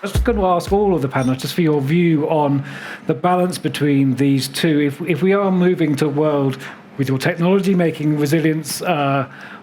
I was going to ask all of the panel just for your view on the balance between these two. If we are moving to a world with your technology making resilience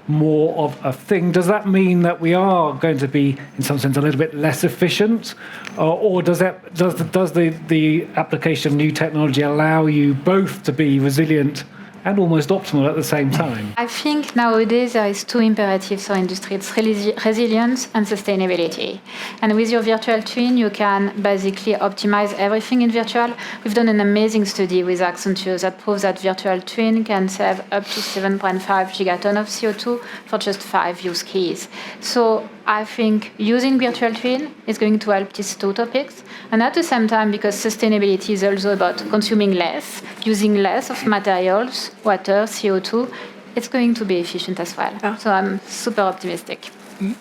more of a thing, does that mean that we are going to be, in some sense, a little bit less efficient? Or does the application of new technology allow you both to be resilient and almost optimal at the same time? I think nowadays there is two imperatives for industry. It's resilience and sustainability. And with your virtual twin, you can basically optimize everything in virtual. We've done an amazing study with Accenture that proves that virtual twin can save up to 7.5 gigaton of CO2 for just 5 use cases. So I think using virtual twin is going to help these two topics. And at the same time, because sustainability is also about consuming less, using less of materials, water, CO2, it's going to be efficient as well. Yeah. So I'm super optimistic.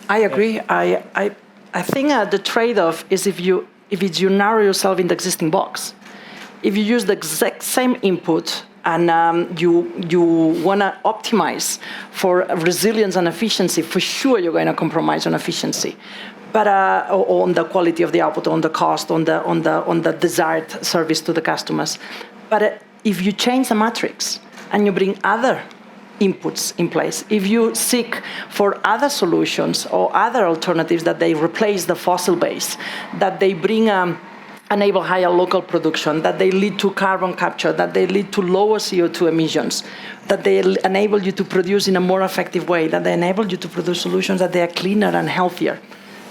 I agree. I think the trade-off is if you narrow yourself in the existing box. If you use the exact same input and you want to optimize for resilience and efficiency, for sure you're going to compromise on efficiency, but or on the quality of the output, on the cost, on the desired service to the customers. But if you change the matrix and you bring other inputs in place, if you seek for other solutions or other alternatives that they replace the fossil base, that they bring enable higher local production, that they lead to carbon capture, that they lead to lower CO2 emissions, that they enable you to produce in a more effective way, that they enable you to produce solutions that they are cleaner and healthier,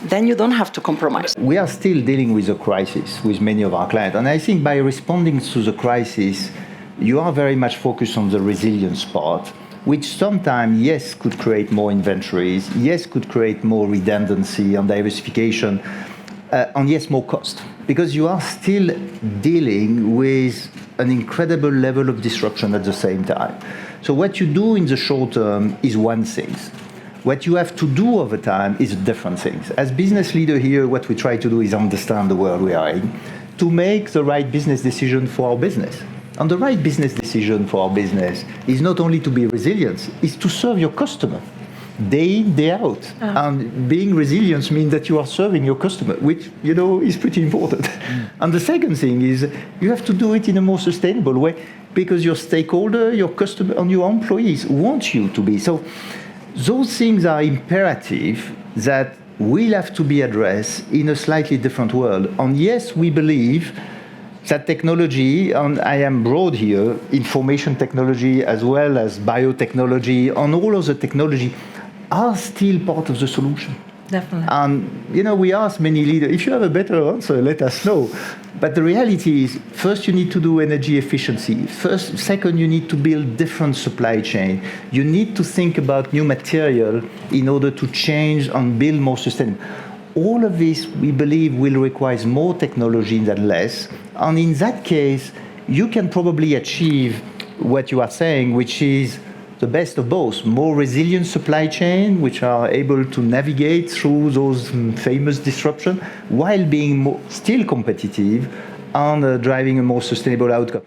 then you don't have to compromise. We are still dealing with a crisis with many of our clients. And I think by responding to the crisis, you are very much focused on the resilience part, which sometimes, yes, could create more inventories, yes, could create more redundancy and diversification, and yes, more cost. Because you are still dealing with an incredible level of disruption at the same time. So what you do in the short term is one thing. What you have to do over time is different things. As business leader here, what we try to do is understand the world we are in to make the right business decision for our business. And the right business decision for our business is not only to be resilient, it's to serve your customer day in, day out. And being resilient means that you are serving your customer, which, is pretty important. And the second thing is you have to do it in a more sustainable way because your stakeholder, your customer, and your employees want you to be. So those things are imperative that will have to be addressed in a slightly different world. And yes, we believe that technology, and I am broad here, information technology as well as biotechnology, and all of the technology are still part of the solution. Definitely. And, we ask many leaders, if you have a better answer, let us know. But the reality is, first you need to do energy efficiency. Second, you need to build different supply chain. You need to think about new material in order to change and build more sustainable. All of this, we believe, will require more technology than less. And in that case, you can probably achieve what you are saying, which is the best of both. More resilient supply chain, which are able to navigate through those famous disruptions, while being still competitive and driving a more sustainable outcome.